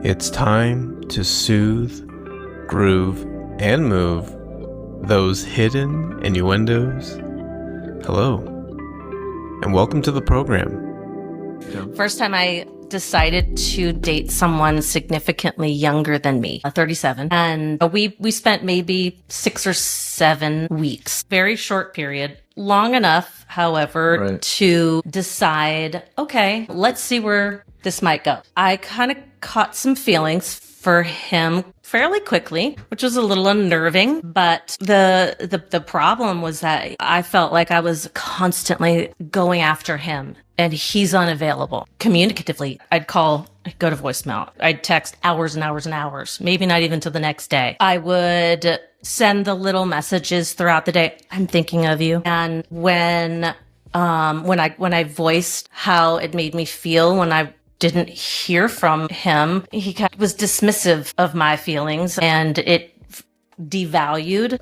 It's time to soothe, groove, and move those hidden innuendos. Hello, and welcome to the program. First time I decided to date someone significantly younger than me, 37. And we spent maybe 6 or 7 weeks, very short period, long enough, however, to decide, okay, let's see where this might go. I kind of caught some feelings for him fairly quickly, which was a little unnerving. But the problem was that I felt like I was constantly going after him and he's unavailable. Communicatively, I'd go to voicemail. I'd text hours and hours and hours, maybe not even till the next day. I would send the little messages throughout the day. I'm thinking of you. And when I voiced how it made me feel when I didn't hear from him, he was dismissive of my feelings, and it devalued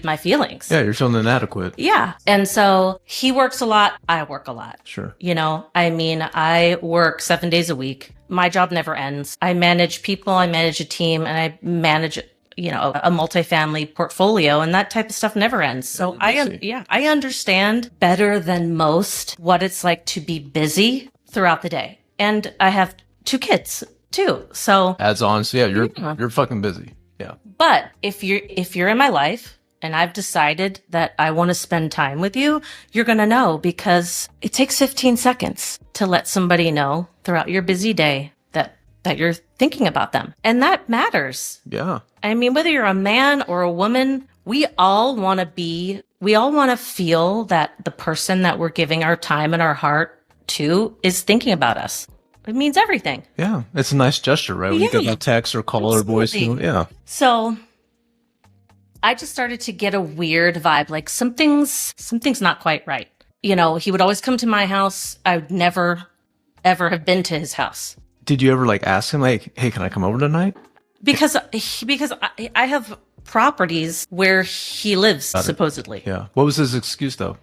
my feelings. Yeah, you're feeling inadequate. Yeah. And so he works a lot. I work a lot. Sure. I work 7 days a week. My job never ends. I manage people, I manage a team, and I manage a multifamily portfolio, and that type of stuff never ends. So I understand better than most what it's like to be busy throughout the day. And I have 2 kids too. So adds on. So you're fucking busy. Yeah. But if you're in my life and I've decided that I want to spend time with you, you're going to know, because it takes 15 seconds to let somebody know throughout your busy day that you're thinking about them. And that matters. Yeah. I mean, whether you're a man or a woman, we all want to feel that the person that we're giving our time and our heart to is thinking about us. It means everything. Yeah. It's a nice gesture, right? When you get a text or call or voice. Yeah. So I just started to get a weird vibe, like something's not quite right. He would always come to my house. I would never, ever have been to his house. Did you ever ask him, hey, can I come over tonight? Because I have properties where he lives, supposedly. Yeah. What was his excuse, though?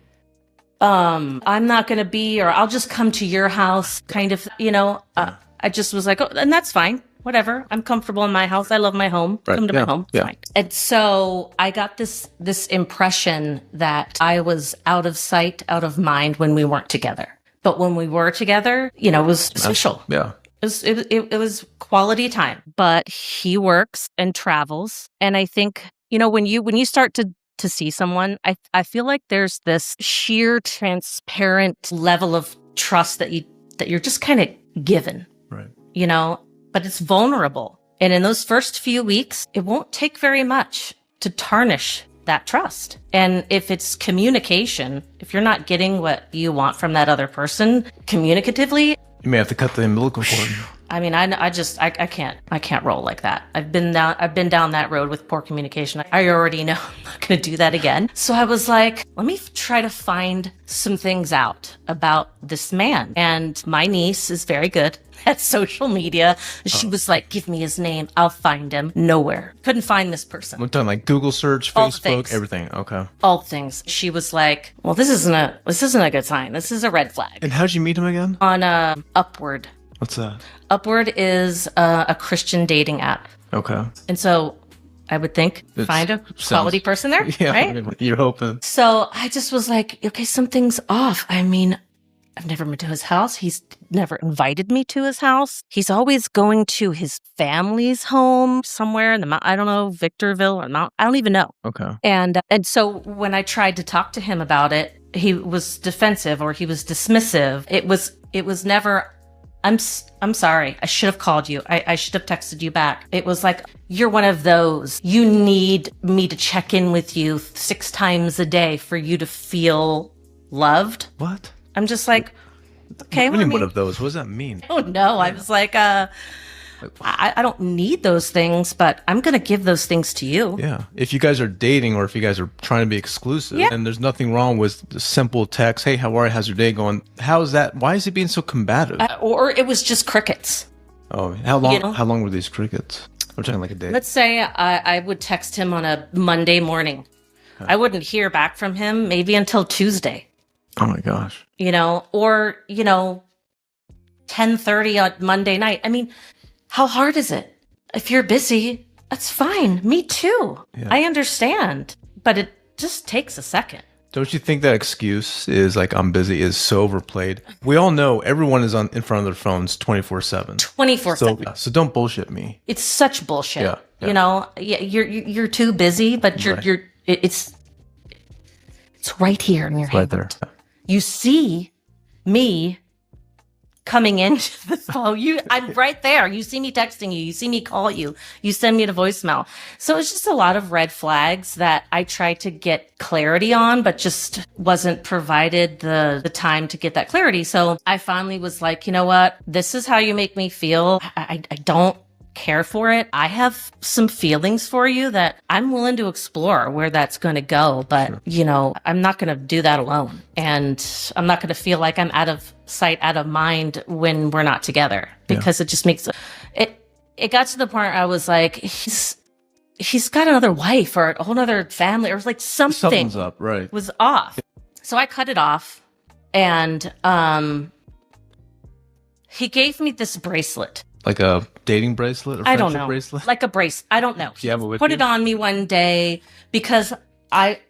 I'm not going to be, or I'll just come to your house, kind of, I just was like, oh, and that's fine. Whatever. I'm comfortable in my house. I love my home. Right. Come to my home. It's fine. And so I got this impression that I was out of sight, out of mind when we weren't together. But when we were together, it was special. Yeah. It was quality time. But he works and travels. And I think, when you start to see someone, I feel like there's this sheer transparent level of trust that you're just kind of given. Right. But it's vulnerable. And in those first few weeks, it won't take very much to tarnish that trust. And if it's communication, if you're not getting what you want from that other person communicatively, you may have to cut the umbilical cord. I mean, I can't roll like that. I've been down that road with poor communication. I already know I'm not going to do that again. So I was like, let me try to find some things out about this man. And my niece is very good at social media. She was like, give me his name. I'll find him. Nowhere. Couldn't find this person. We're talking Google search, Facebook, everything. Okay. All things. She was like, well, this isn't a good sign. This is a red flag. And how'd you meet him again? On Upward. What's that? Upward is a Christian dating app. Okay. And so I would think find a quality person there, yeah, right? You're hoping. So I just was like, okay, something's off. I mean, I've never been to his house. He's never invited me to his house. He's always going to his family's home somewhere in the I don't know, Victorville or Mount. I don't even know. Okay. And so when I tried to talk to him about it, he was defensive or he was dismissive. It was never, I'm sorry. I should have called you. I should have texted you back. It was like, you're one of those. You need me to check in with you 6 times a day for you to feel loved. What? I'm just like, okay. What do you mean, one of those? What does that mean? Oh, no. I was like, I don't need those things, but I'm going to give those things to you. Yeah. If you guys are dating or if you guys are trying to be exclusive, and there's nothing wrong with the simple text, hey, how are you? How's your day going? How is that? Why is he being so combative? Or it was just crickets. Oh, how long? How long were these crickets? We're talking like a day. Let's say I would text him on a Monday morning. I wouldn't hear back from him maybe until Tuesday. Oh my gosh. Or 10:30 on Monday night. I mean, How hard is it? If you're busy, that's fine. Me too. Yeah. I understand. But it just takes a second. Don't you think that excuse is like, I'm busy, is so overplayed? We all know everyone is in front of their phones 24/7. 24/7. So don't bullshit me. It's such bullshit. Yeah. You know, you're too busy, but it's right here in your hand. Right there. You see me coming into the phone. I'm right there. You see me texting you. You see me call you. You send me a voicemail. So it's just a lot of red flags that I tried to get clarity on, but just wasn't provided the time to get that clarity. So I finally was like, you know what? This is how you make me feel. I don't care for it. I have some feelings for you that I'm willing to explore where that's going to go, but you know, I'm not going to do that alone. And I'm not going to feel like I'm out of sight, out of mind when we're not together, because it just makes it got to the point where I was like, he's got another wife or a whole other family, or like something's up, right? Was off. So I cut it off, and he gave me this bracelet. Like a dating bracelet? Or I don't know. Bracelet? Like a brace. I don't know. Do you have it with Put you? it on me one day because I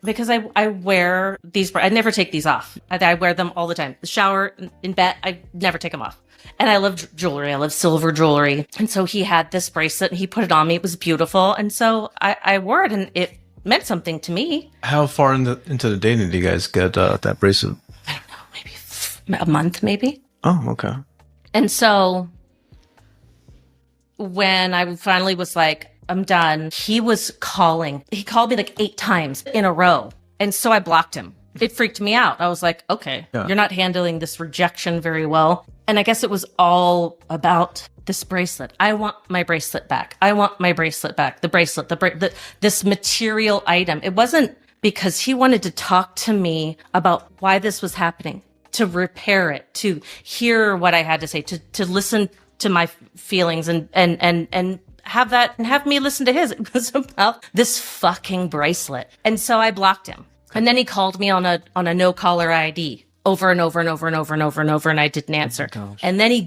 wear these. I never take these off. I wear them all the time. The shower, in bed, I never take them off. And I love jewelry. I love silver jewelry. And so he had this bracelet and he put it on me. It was beautiful. And so I wore it and it meant something to me. How far into the dating did you guys get that bracelet? I don't know, maybe a month, maybe. Oh, okay. And so when I finally was like, I'm done, he was calling. He called me like 8 times in a row. And so I blocked him. It freaked me out. I was like, okay, you're not handling this rejection very well. And I guess it was all about this bracelet. I want my bracelet back. I want my bracelet back. The bracelet, this material item. It wasn't because he wanted to talk to me about why this was happening, to repair it, to hear what I had to say, to listen to my feelings and have me listen to his. It was about this fucking bracelet. And so I blocked him. And then he called me on a no caller ID over and over and over and over and over and over, and I didn't answer. And then he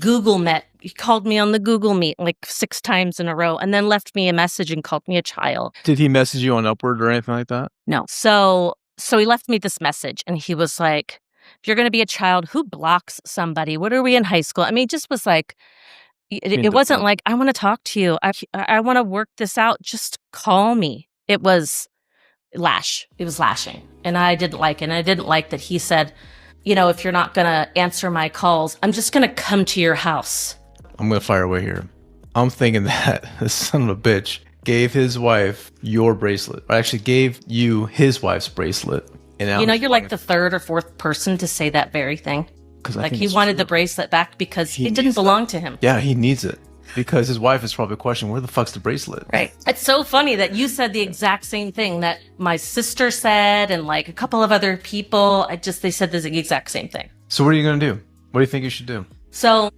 called me on the Google Meet like 6 times in a row, and then left me a message and called me a child. Did he message you on Upward or anything like that? No. So he left me this message, and he was like, if you're going to be a child, who blocks somebody? What are we in high school? I mean, just was like, it wasn't like, I want to talk to you. I want to work this out. Just call me. It was It was lashing. And I didn't like it. And I didn't like that he said, you know, if you're not going to answer my calls, I'm just going to come to your house. I'm going to fire away here. I'm thinking that this son of a bitch gave his wife your bracelet. Or actually gave you his wife's bracelet. And you know, you're like the 3rd or 4th person to say that very thing. Like he wanted the bracelet back because it didn't belong to him. Yeah, he needs it. Because his wife is probably questioning, where the fuck's the bracelet? Right. It's so funny that you said the exact same thing that my sister said and like a couple of other people. They said the exact same thing. So what are you going to do? What do you think you should do? So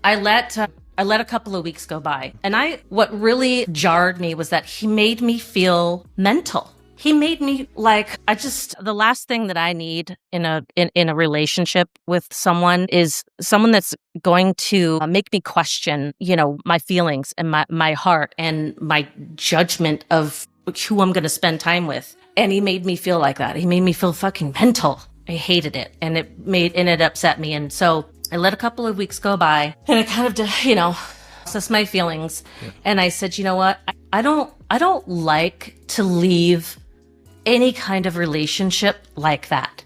I let a couple of weeks go by. And what really jarred me was that he made me feel mental. He made me like, the last thing that I need in a relationship with someone is someone that's going to make me question, you know, my feelings and my heart and my judgment of who I'm going to spend time with. And he made me feel like that. He made me feel fucking mental. I hated it. And it upset me. And so I let a couple of weeks go by and I kind of, you know, process my feelings. Yeah. And I said, you know what? I don't like to leave any kind of relationship like that,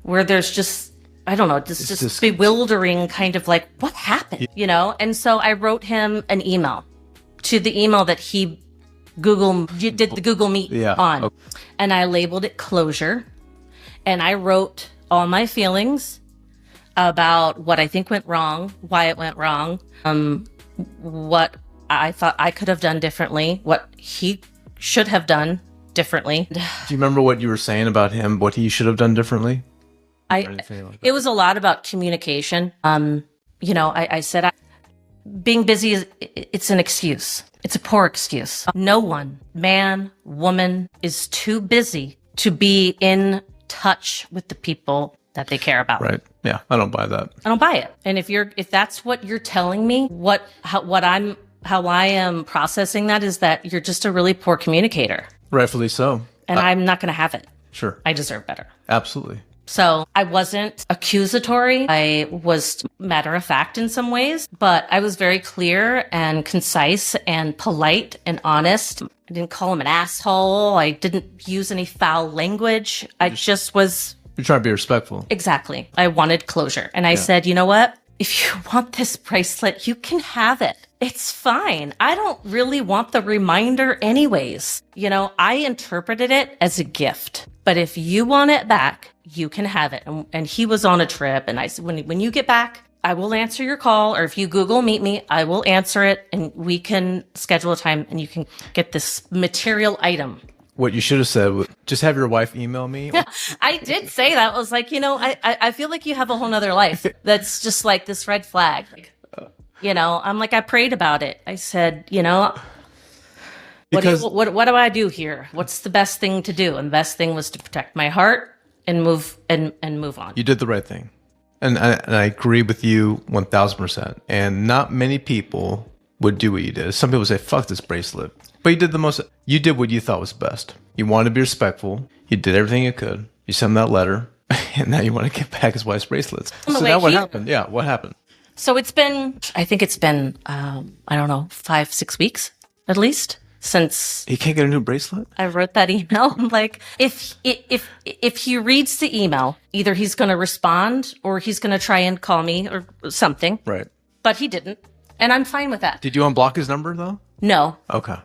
where there's just, I don't know, just bewildering kind of like, what happened, you know? And so I wrote him an email to the email that he did the Google Meet on. Okay. And I labeled it closure. And I wrote all my feelings about what I think went wrong, why it went wrong, what I thought I could have done differently, what he should have done differently. Do you remember what you were saying about him, what he should have done differently? It was a lot about communication. You know, I said, being busy it's an excuse. It's a poor excuse. No one, man, woman, is too busy to be in touch with the people that they care about. Right. Yeah. I don't buy that. I don't buy it. And if that's what you're telling me, how I am processing that is that you're just a really poor communicator. Rightfully so. And I'm not going to have it. Sure. I deserve better. Absolutely. So I wasn't accusatory. I was matter of fact in some ways, but I was very clear and concise and polite and honest. I didn't call him an asshole. I didn't use any foul language. I just was... You're trying to be respectful. Exactly. I wanted closure. And I said, you know what? If you want this bracelet, you can have it. It's fine. I don't really want the reminder anyways. You know, I interpreted it as a gift. But if you want it back, you can have it. And he was on a trip. And I said, when you get back, I will answer your call. Or if you Google meet me, I will answer it. And we can schedule a time and you can get this material item. What you should have said was just have your wife email me. I did say that. I was like, you know, I feel like you have a whole nother life that's just like this red flag. Like, you know, I'm like, I prayed about it. I said, you know, what do I do here? What's the best thing to do? And the best thing was to protect my heart and move on. You did the right thing. And I agree with you 1000%. And not many people would do what you did. Some people say, fuck this bracelet. But you did what you thought was best. You wanted to be respectful. You did everything you could. You sent him that letter. And now you want to get back his wife's bracelets. So now what happened? Yeah, what happened? So I think it's been, I don't know, 5-6 weeks at least since he can't get a new bracelet. I wrote that email. I'm like, if he reads the email, either he's going to respond or he's going to try and call me or something. Right. But he didn't. And I'm fine with that. Did you unblock his number though? No. Okay.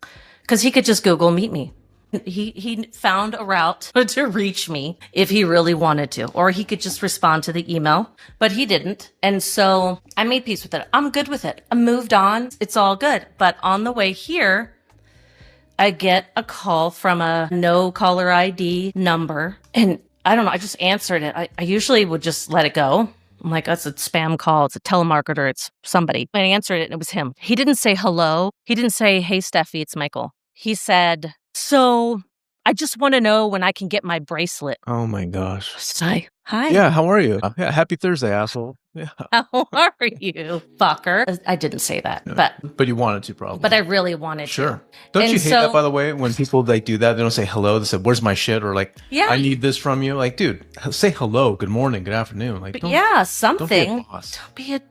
Because he could just Google meet me. He found a route to reach me if he really wanted to, or he could just respond to the email, but he didn't. And so I made peace with it. I'm good with it. I moved on. It's all good. But on the way here, I get a call from a no caller ID number. And I don't know. I just answered it. I usually would just let it go. I'm like, that's a spam call. It's a telemarketer. It's somebody. I answered it and it was him. He didn't say hello. He didn't say, hey, Stephie, it's Michael. He said, so I just want to know when I can get my bracelet. Oh my gosh. Hi. Yeah, how are you? Yeah, happy Thursday, asshole. Yeah. How are you, fucker? I didn't say that, but you wanted to probably. But I really wanted to. And Don't you hate that, by the way, when people like do that? They don't say hello. They say, where's my shit? Or like, I need this from you. Like, dude, say hello, good morning, good afternoon. Like, something.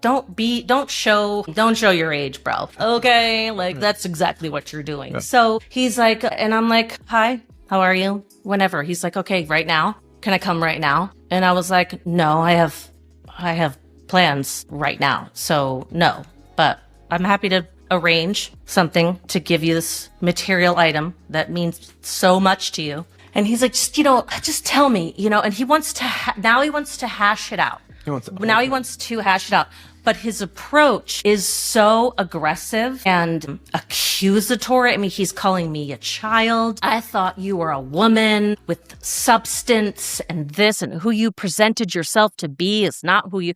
Don't be a boss. Don't show your age, bro. Okay, like that's exactly what you're doing. Yeah. So he's like, and I'm like, hi, how are you? Whenever. He's like, okay, right now. Can I come right now? And I was like, no, I have plans right now. So no, but I'm happy to arrange something to give you this material item that means so much to you. And he's like, just tell me, and he wants to, now he wants to hash it out. He wants to hash it out. But his approach is so aggressive and accusatory. I mean, he's calling me a child. I thought you were a woman with substance and this, and who you presented yourself to be is not who you,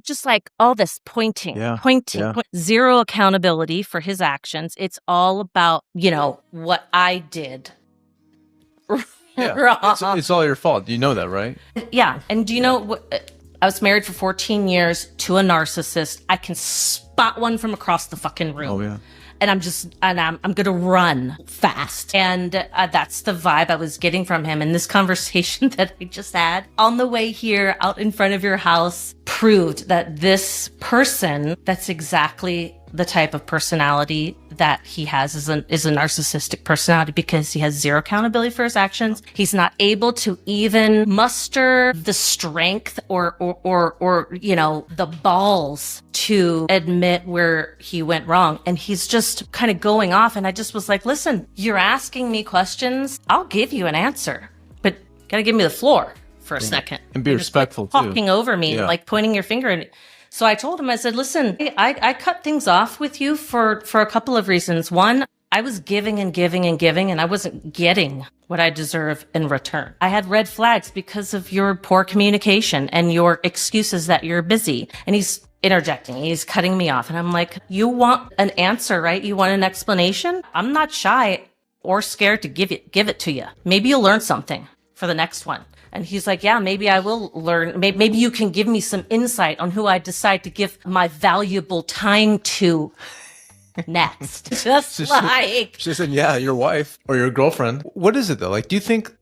just like all this pointing, zero accountability for his actions. It's all about, what I did. Yeah, it's all your fault. You know that, right? Yeah. And do you know what? I was married for 14 years to a narcissist. I can spot one from across the fucking room. Oh, yeah. And I'm going to run fast. And that's the vibe I was getting from him. And this conversation that I just had on the way here out in front of your house proved that this person, that's exactly the type of personality that he has is a narcissistic personality, because he has zero accountability for his actions. He's not able to even muster the strength or the balls to admit where he went wrong. And he's just kind of going off. And I just was like, listen, you're asking me questions. I'll give you an answer, but you gotta give me the floor for a second. And be respectful too. Talking over me, like pointing your finger at me. So I told him, I said, listen, I cut things off with you for a couple of reasons. One, I was giving and giving and giving, and I wasn't getting what I deserve in return. I had red flags because of your poor communication and your excuses that you're busy. And he's interjecting. He's cutting me off. And I'm like, you want an answer, right? You want an explanation? I'm not shy or scared to give it to you. Maybe you'll learn something for the next one. And he's like, yeah, maybe I will learn. Maybe you can give me some insight on who I decide to give my valuable time to next. Just like she said, yeah, your wife or your girlfriend. What is it though? Like, do you think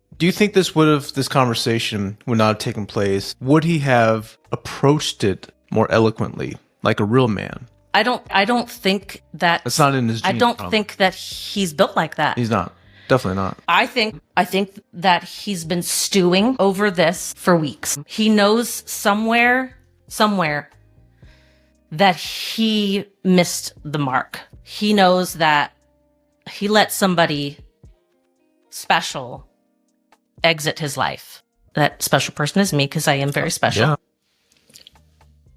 this conversation would not have taken place? Would he have approached it more eloquently, like a real man? I don't think that it's not in his genes. I don't think that he's built like that. He's not. Definitely not. I think that he's been stewing over this for weeks. He knows somewhere that he missed the mark. He knows that he let somebody special exit his life. That special person is me, because I am very special. Yeah.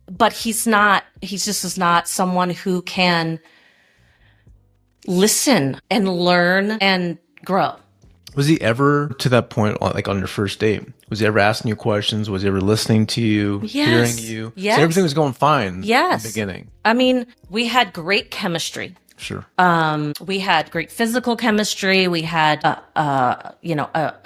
But he just is not someone who can listen and learn and grow. Was he ever to that point, like on your first date? Was he ever asking you questions? Was he ever listening to you, hearing you? Yes. So everything was going fine. Yes. In the beginning. I mean, we had great chemistry. Sure. We had great physical chemistry. We had, a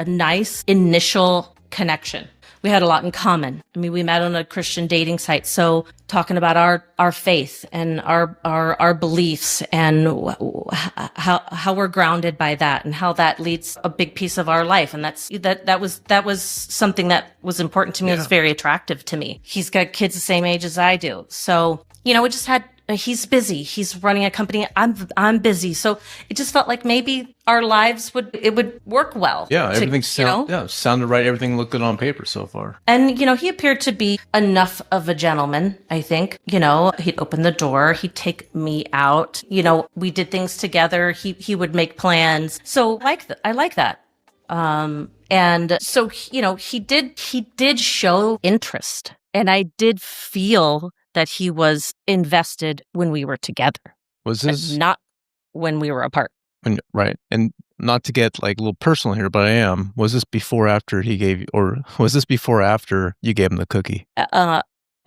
nice initial connection. We had a lot in common. I mean, we met on a Christian dating site. So talking about our faith and our beliefs and how we're grounded by that and how that leads a big piece of our life. And that was something that was important to me. It was very attractive to me. He's got kids the same age as I do. So, we just had, he's busy. He's running a company. I'm busy. So it just felt like maybe our lives would work well. Yeah, everything sounded right. Everything looked good on paper so far. And he appeared to be enough of a gentleman. I think he'd open the door. He'd take me out. We did things together. He would make plans. So I like that. And so he did show interest, and I did feel that he was invested when we were together. Was this not when we were apart? Right. And not to get like a little personal here, but was this before or after he gave you, or was this before or after you gave him the cookie?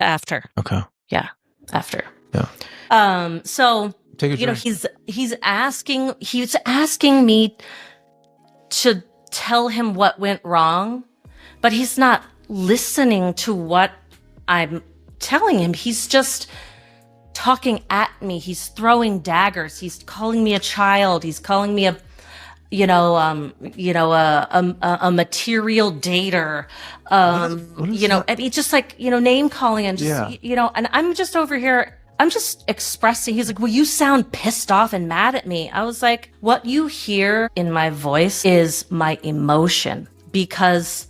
After. Okay. Yeah. After. Yeah. So take a he's asking me to tell him what went wrong, but he's not listening to what I'm telling him. He's just talking at me. He's throwing daggers. He's calling me a child. He's calling me a material dater. I mean, just like, name calling and just, and I'm just over here. I'm just expressing. He's like, well, you sound pissed off and mad at me. I was like, what you hear in my voice is my emotion, because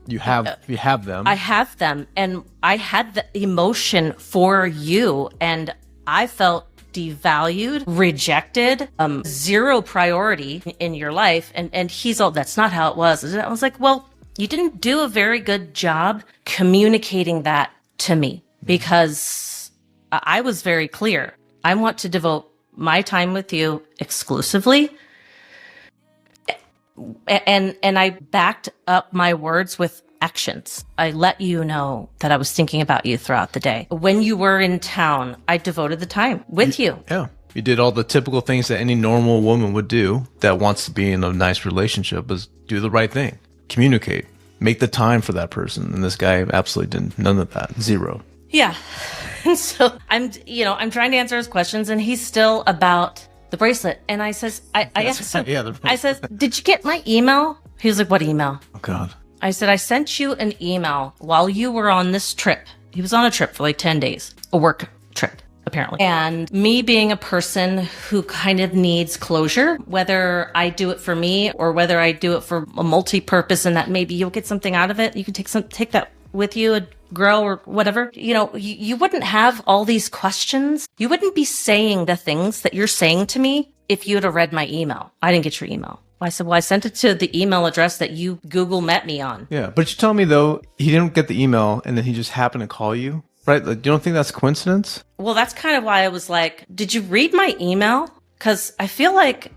you have them. I have them, and I had the emotion for you, and I felt devalued, rejected, zero priority in your life. And he's all, that's not how it was. I was like, well, you didn't do a very good job communicating that to me, because I was very clear. I want to devote my time with you exclusively. And I backed up my words with actions. I let you know that I was thinking about you throughout the day. When you were in town, I devoted the time with you. Yeah. You did all the typical things that any normal woman would do that wants to be in a nice relationship, is do the right thing. Communicate. Make the time for that person. And this guy absolutely did none of that. Zero. Yeah. And so I'm trying to answer his questions, and he's still about the bracelet. And I says, I asked him, I says, did you get my email? He was like, what email? Oh, God. I said, I sent you an email while you were on this trip. He was on a trip for like 10 days, a work trip, apparently. And me being a person who kind of needs closure, whether I do it for me or whether I do it for a multi-purpose, and that maybe you'll get something out of it. You can take that with you and grow or whatever. You wouldn't have all these questions. You wouldn't be saying the things that you're saying to me if you'd have read my email. I didn't get your email. I said, well, I sent it to the email address that you Google met me on. Yeah, but you tell me, though, he didn't get the email and then he just happened to call you, right? Like, you don't think that's coincidence? Well, that's kind of why I was like, did you read my email? Because I feel like...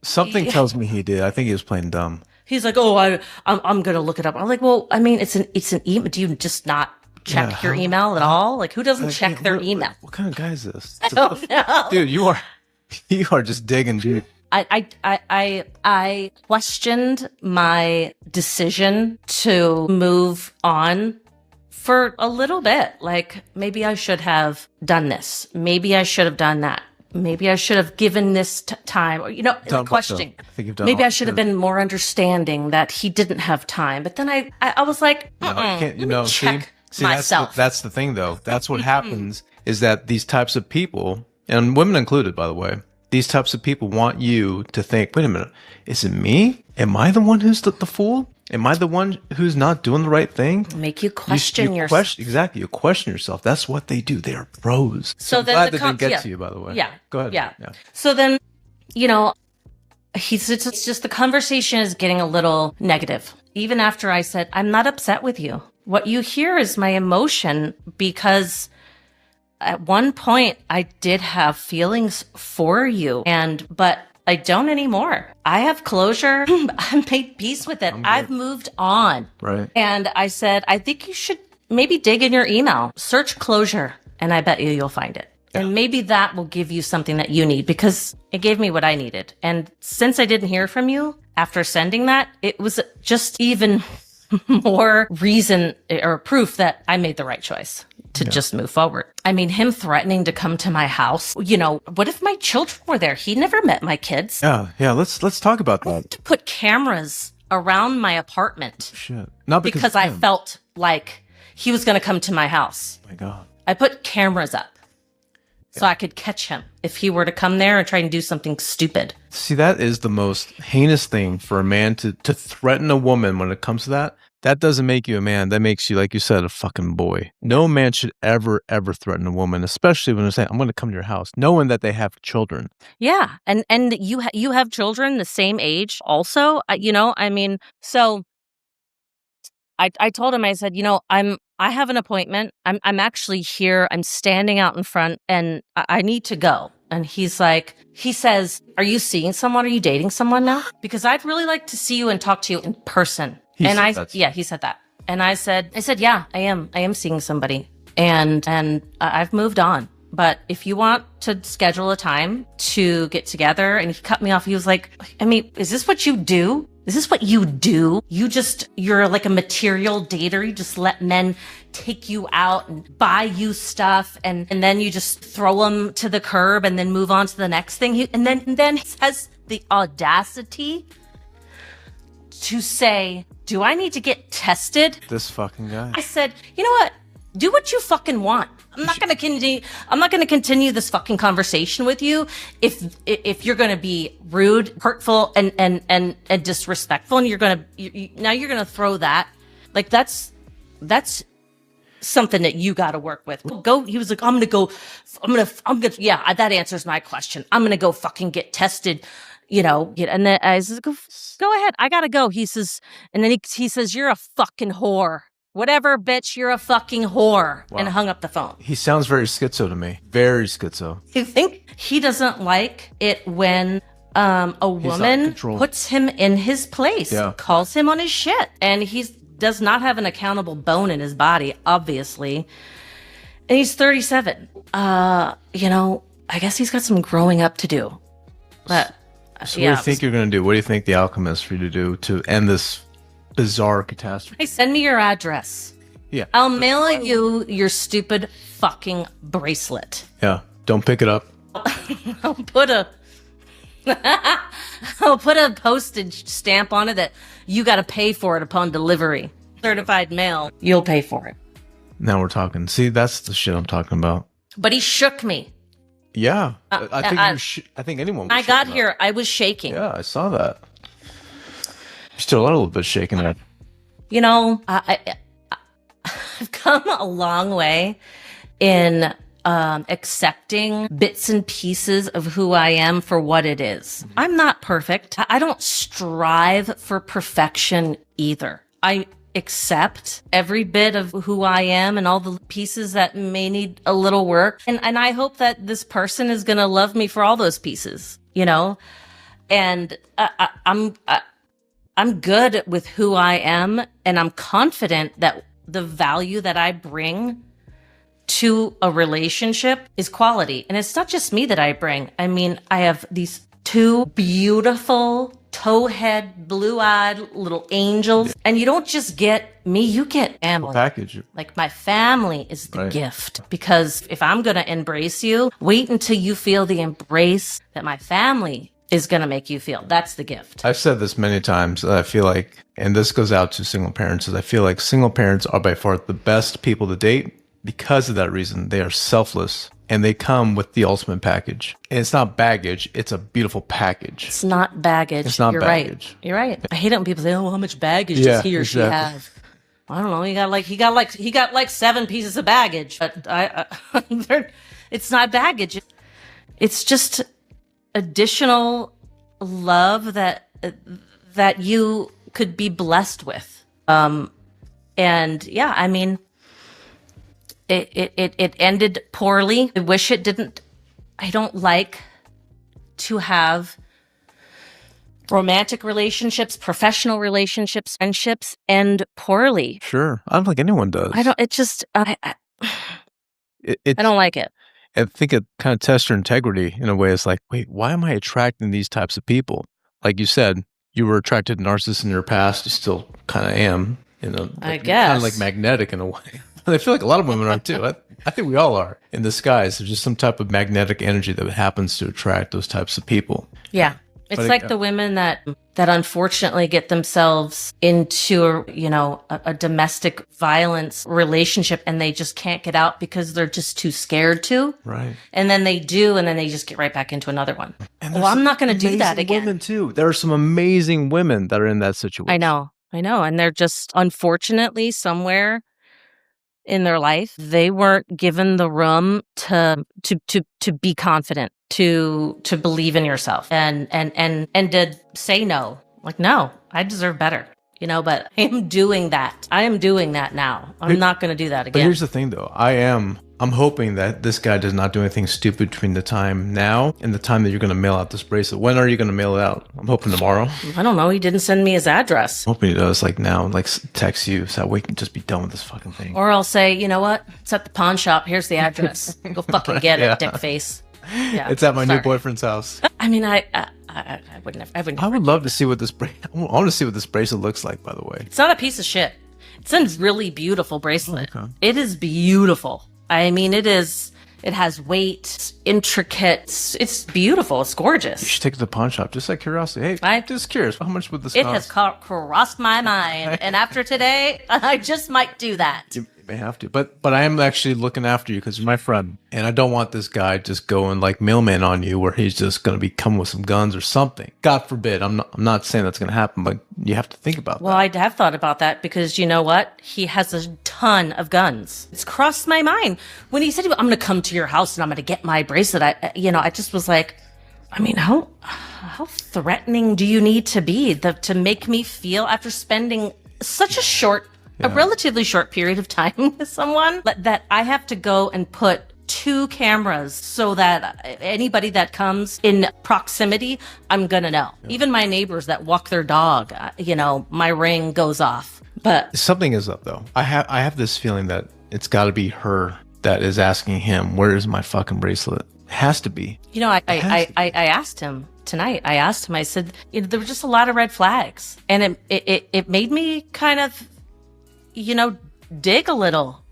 something tells me he did. I think he was playing dumb. He's like, oh, I'm going to look it up. I'm like, well, I mean, it's an email. Do you just not check your email at all? Like, who doesn't check their email? What kind of guy is this? I don't know. Dude, you are just digging deep. I questioned my decision to move on for a little bit. Like, maybe I should have done this. Maybe I should have done that. Maybe I should have given this time, or, questioning. I think you've done Maybe all I should have been more understanding that he didn't have time. But then I was like, let me check myself. That's the thing, though. That's what happens, is that these types of people, and women included, by the way, these types of people want you to think, wait a minute, is it me? Am I the one who's the fool? Am I the one who's not doing the right thing? Make you question yourself. Exactly. You question yourself. That's what they do. They are pros. So I'm glad that didn't get to you, by the way. Yeah. Go ahead. Yeah. So then, it's just the conversation is getting a little negative. Even after I said, I'm not upset with you. What you hear is my emotion, because at one point I did have feelings for you, but I don't anymore. I have closure. I've made peace with it. I've moved on. Right. And I said, I think you should maybe dig in your email, search closure, and I bet you'll find it. Yeah. And maybe that will give you something that you need, because it gave me what I needed. And since I didn't hear from you after sending that, it was just even more reason or proof that I made the right choice to just move forward. I mean, him threatening to come to my house, what if my children were there? He never met my kids. Yeah. Let's talk about that. To put cameras around my apartment. Shit. Not because I felt like he was going to come to my house. Oh my God. I put cameras up so I could catch him if he were to come there and try and do something stupid. See, that is the most heinous thing for a man to threaten a woman. When it comes to that, that doesn't make you a man. That makes you, like you said, a fucking boy. No man should ever threaten a woman, especially when they're saying, I'm going to come to your house, knowing that they have children. Yeah. And you have children the same age also, so I told him, I said, I have an appointment. I'm actually here. I'm standing out in front and I need to go. And he says, are you seeing someone? Are you dating someone now? Because I'd really like to see you and talk to you in person. He said that. And I said, yeah, I am seeing somebody, and I've moved on. But if you want to schedule a time to get together, and he cut me off. He was like, I mean, is this what you do? Is this what you do? You're like a material dater. You just let men take you out and buy you stuff, and then you just throw them to the curb and then move on to the next thing. And then he has the audacity to say, do I need to get tested? This fucking guy. I said, you know what? Do what you fucking want. I'm not going to continue this fucking conversation with you if you're going to be rude, hurtful, and disrespectful, and you're going to throw that. Like, that's something that you got to work with. Go. He was like, I'm going to, yeah, that answers my question. I'm going to go fucking get tested. And then I said, go ahead. I gotta go. He says, and then he says, you're a fucking whore. Whatever, bitch, you're a fucking whore. Wow. And hung up the phone. He sounds very schizo to me. Very schizo. You think he doesn't like it when a woman puts him in his place, calls him on his shit, and he does not have an accountable bone in his body, obviously. And he's 37. I guess he's got some growing up to do. But so what do you think you're going to do? What do you think the outcome is for you to do to end this bizarre catastrophe? Hey, send me your address. Yeah. I'll mail you your stupid fucking bracelet. Yeah. Don't pick it up. I'll put a postage stamp on it that you got to pay for it upon delivery. Certified mail. You'll pay for it. Now we're talking. See, that's the shit I'm talking about. But he shook me. Yeah, I think anyone. I got here. I was shaking. Yeah, I saw that. You're still a little bit shaken up. I've come a long way in accepting bits and pieces of who I am for what it is. I'm not perfect. I don't strive for perfection either. I accept every bit of who I am and all the pieces that may need a little work. And I hope that this person is going to love me for all those pieces, and I'm good with who I am. And I'm confident that the value that I bring to a relationship is quality. And it's not just me that I bring. I mean, I have these 2 beautiful, towhead, blue-eyed little angels. And you don't just get me, you get family. Package. Like, my family is the gift. Because if I'm going to embrace you, wait until you feel the embrace that my family is going to make you feel. That's the gift. I've said this many times. I feel like, and this goes out to single parents, is I feel like single parents are by far the best people to date because of that reason. They are selfless and they come with the ultimate package. And it's not baggage. It's a beautiful package. It's not baggage. It's not You're baggage. Right. You're right. I hate it when people say, "Oh, how much baggage does he or she have?" I don't know. He got like 7 pieces of baggage. But it's not baggage. It's just additional love that you could be blessed with. And yeah, I mean, it ended poorly. I wish it didn't. I don't like to have romantic relationships, professional relationships, friendships end poorly. Sure. I don't think anyone does. I don't like it. I think it kind of tests your integrity in a way. It's like, wait, why am I attracting these types of people? Like you said, you were attracted to narcissists in your past. You still kind of am. I guess. Kind of like magnetic in a way. I feel like a lot of women are too. I think we all are. In disguise, there's just some type of magnetic energy that happens to attract those types of people. Yeah. It's like the women that unfortunately get themselves into, a domestic violence relationship and they just can't get out because they're just too scared to. Right. And then they do, and then they just get right back into another one. Well, I'm not going to do that again. Women too. There are some amazing women that are in that situation. I know. And they're just, unfortunately, somewhere in their life, they weren't given the room to be confident, to believe in yourself and to say no. Like, no, I deserve better. But I am doing that. I am doing that now. I'm not going to do that again. But here's the thing though. I'm hoping that this guy does not do anything stupid between the time now and the time that you're going to mail out this bracelet. When are you going to mail it out? I'm hoping tomorrow. I don't know. He didn't send me his address. I'm hoping he does, like now, like text you so that we can just be done with this fucking thing. Or I'll say, you know what? It's at the pawn shop. Here's the address. Go fucking get it, dick face. Yeah, it's at my new boyfriend's house. I mean, I wouldn't. I would love to see what this I want to see what this bracelet looks like. By the way, it's not a piece of shit. It's a really beautiful bracelet. Oh, okay. It is beautiful. I mean, it is. It has weight. It's intricate. It's beautiful. It's gorgeous. You should take it to the pawn shop. Just out of curiosity. Hey, I'm just curious. How much would this cost? It has crossed my mind, and after today, I just might do that. You may have to, but I am actually looking after you because you're my friend, and I don't want this guy just going like mailman on you, where he's just going to be coming with some guns or something. God forbid. I'm not saying that's going to happen, but you have to think about that. Well, I have thought about that because you know what? He has a ton of guns. It's crossed my mind when he said, "I'm going to come to your house and I'm going to get my bracelet." I just was like, I mean, how threatening do you need to be to make me feel after spending such a relatively short period of time with someone that I have to go and put 2 cameras so that anybody that comes in proximity, I'm gonna know. Yeah. Even my neighbors that walk their dog, my ring goes off. But something is up though. I have this feeling that it's got to be her that is asking him, "Where is my fucking bracelet?" It has to be. I asked him tonight. I said, there were just a lot of red flags, and it made me kind of, dig a little.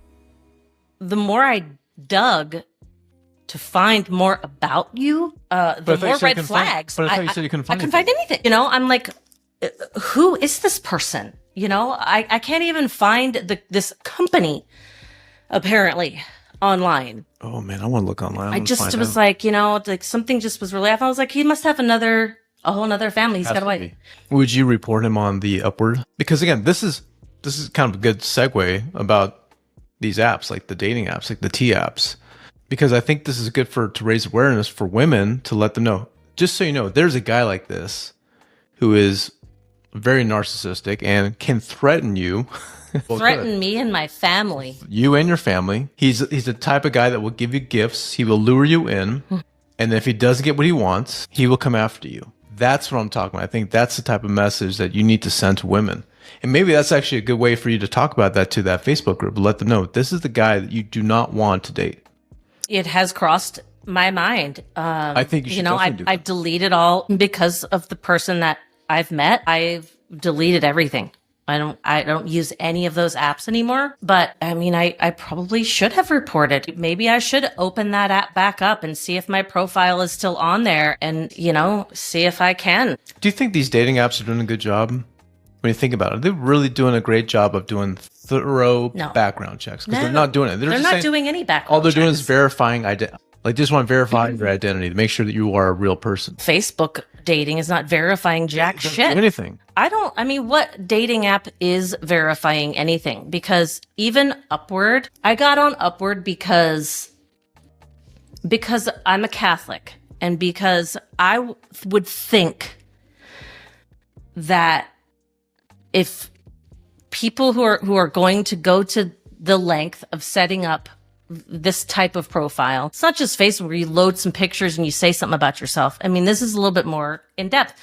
The more I dug to find more about you, the more red flags. But I thought you said you couldn't find anything. I couldn't find anything. I'm like, who is this person? I can't even find this company, apparently, online. Oh man, I want to look online. I just was like, like something just was really off. I was like, he must have a whole another family. He's got a wife. Would you report him on the Upward? Because again, this is kind of a good segue about these apps, like the dating apps, like the T apps, because I think this is good to raise awareness for women, to let them know, just so you know, there's a guy like this who is very narcissistic and can threaten you. Threaten me and my family. You and your family. He's the type of guy that will give you gifts. He will lure you in. And if he doesn't get what he wants, he will come after you. That's what I'm talking about. I think that's the type of message that you need to send to women. And maybe that's actually a good way for you to talk about that to that Facebook group. Let them know this is the guy that you do not want to date. It has crossed my mind. I think you should definitely do that. I've deleted all because of the person that I've met. I've deleted everything. I don't use any of those apps anymore. But I mean, I probably should have reported. Maybe I should open that app back up and see if my profile is still on there and, see if I can. Do you think these dating apps are doing a good job? When you think about it, they're really doing a great job of doing thorough background checks because they're not doing it. They're not doing any background all they're checks. doing is verifying identity. Like, just want to verify your identity to make sure that you are a real person. Facebook dating is not verifying jack shit. Do anything. What dating app is verifying anything? Because even Upward, I got on Upward because I'm a Catholic and because I would think that if people who are going to go to the length of setting up this type of profile, it's not just Facebook where you load some pictures and you say something about yourself. I mean, this is a little bit more in depth.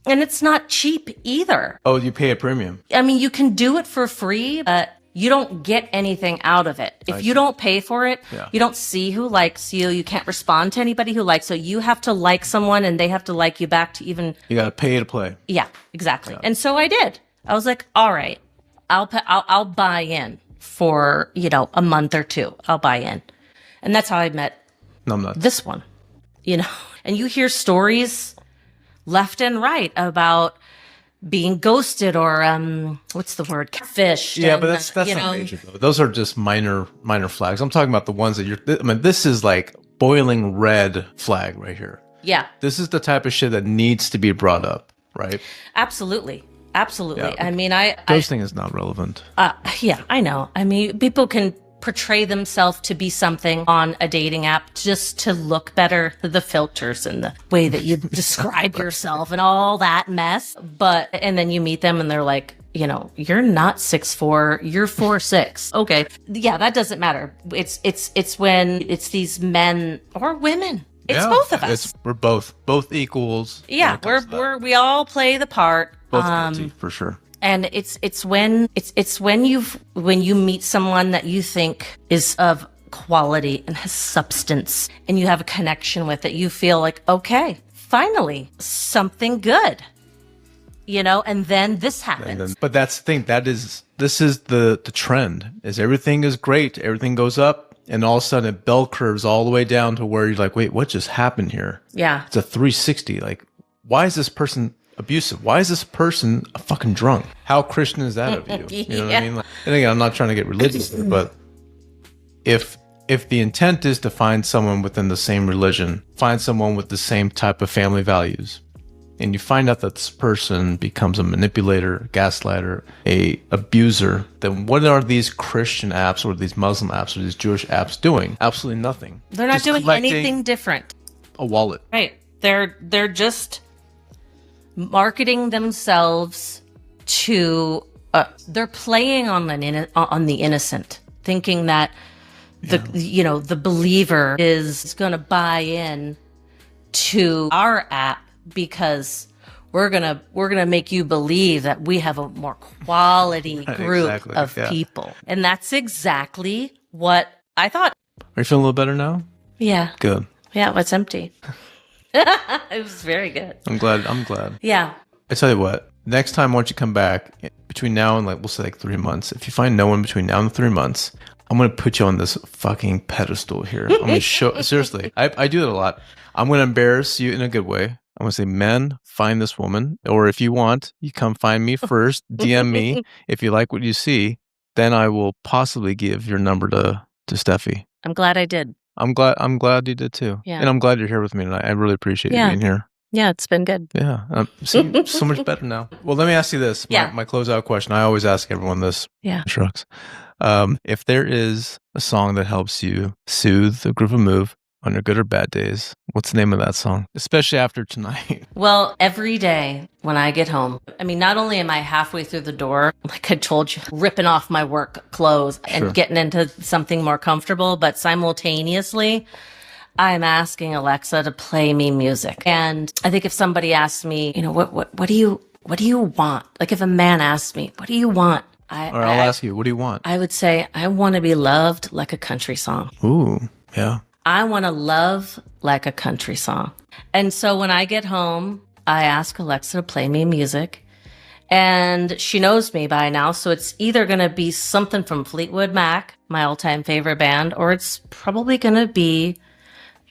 And it's not cheap either. Oh, you pay a premium. I mean, you can do it for free, but you don't get anything out of it. If you don't pay for it, you don't see who likes you. You can't respond to anybody who likes you. You have to like someone and they have to like you back to even... You got to pay to play. Yeah, exactly. Yeah. And so I did. I was like, all right, I'll buy in for, a month or two. I'll buy in. And that's how I met this one, and you hear stories left and right about being ghosted or, what's the word? Catfished. Yeah, but that's not major though. Those are just minor flags. I'm talking about the ones that this is like boiling red flag right here. Yeah. This is the type of shit that needs to be brought up, right? Absolutely. Yeah. I mean, ghosting is not relevant. Yeah, I know. I mean, people can portray themselves to be something on a dating app just to look better, the filters and the way that you describe yourself and all that mess. And then you meet them and they're like, you're not 6'4", you're 4'6". Okay. Yeah, that doesn't matter. It's when it's these men or women. It's both of us. We're both equals. Yeah, we all play the part. Both guilty, for sure. And it's when you meet someone that you think is of quality and has substance and you have a connection with it, you feel like, okay, finally something good, and then this happens. But that's the thing. This is the trend. Is everything is great, everything goes up, and all of a sudden it bell curves all the way down to where you're like, wait, what just happened here? Yeah, it's a 360. Like, why is this person abusive? Why is this person a fucking drunk? How Christian is that of you? You know what I mean? And again, I'm not trying to get religious here, but if the intent is to find someone within the same religion, find someone with the same type of family values, and you find out that this person becomes a manipulator, gaslighter, a abuser, then what are these Christian apps or these Muslim apps or these Jewish apps doing? Absolutely nothing. They're not doing anything different. A wallet. Right. They're just marketing themselves to they're playing on the innocent, thinking that the believer is going to buy in to our app because we're gonna make you believe that we have a more quality group of people. And that's exactly what I thought. Are you feeling a little better now? Yeah. Good. Yeah, it's empty. It was very good. I'm glad. Yeah. I tell you what, next time, once you come back, between now and we'll say 3 months, if you find no one between now and 3 months, I'm going to put you on this fucking pedestal here. I'm going to show, seriously, I do that a lot. I'm going to embarrass you in a good way. I'm going to say, men, find this woman. Or if you want, you come find me first, DM me. If you like what you see, then I will possibly give your number to Stephie. I'm glad I did. I'm glad you did too. Yeah. And I'm glad you're here with me tonight. I really appreciate you being here. Yeah, it's been good. Yeah. See, so much better now. Well, let me ask you this. My closeout question. I always ask everyone this. Yeah. Shrugs. If there is a song that helps you soothe a groove of move on your good or bad days, what's the name of that song? Especially after tonight. Well, every day when I get home, I mean, not only am I halfway through the door, like I told you, ripping off my work clothes and getting into something more comfortable, but simultaneously, I'm asking Alexa to play me music. And I think if somebody asks me, what do you want? Like if a man asks me, what do you want? I'll ask you, what do you want? I would say, I want to be loved like a country song. Ooh, yeah. I want to love like a country song. And so when I get home, I ask Alexa to play me music. And she knows me by now, so it's either going to be something from Fleetwood Mac, my all-time favorite band, or it's probably going to be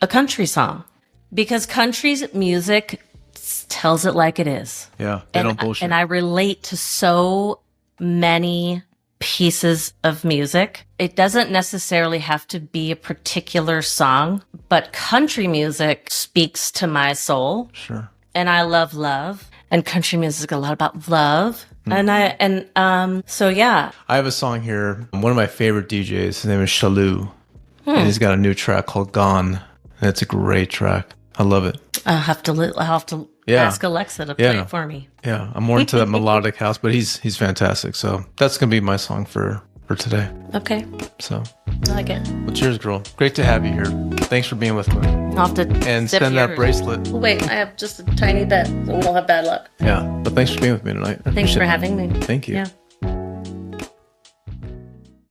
a country song. Because country's music tells it like it is. Yeah, they don't bullshit. And I relate to so many pieces of music. It doesn't necessarily have to be a particular song, but country music speaks to my soul. Sure. And I love love. And country music is a lot about love. So yeah. I have a song here. One of my favorite DJs, his name is Shalou. And he's got a new track called Gone. And it's a great track. I love it. I'll have to ask Alexa to play it for me. Yeah, I'm more into that melodic house, but he's fantastic. So that's gonna be my song for today. Okay. So I like it. well, cheers, girl. Great to have you here. Thanks for being with me. I'll have to And send that bracelet. Wait, I have just a tiny bit, so we won't have bad luck. Yeah, but thanks for being with me tonight. Thanks for having me. Thank you. Yeah.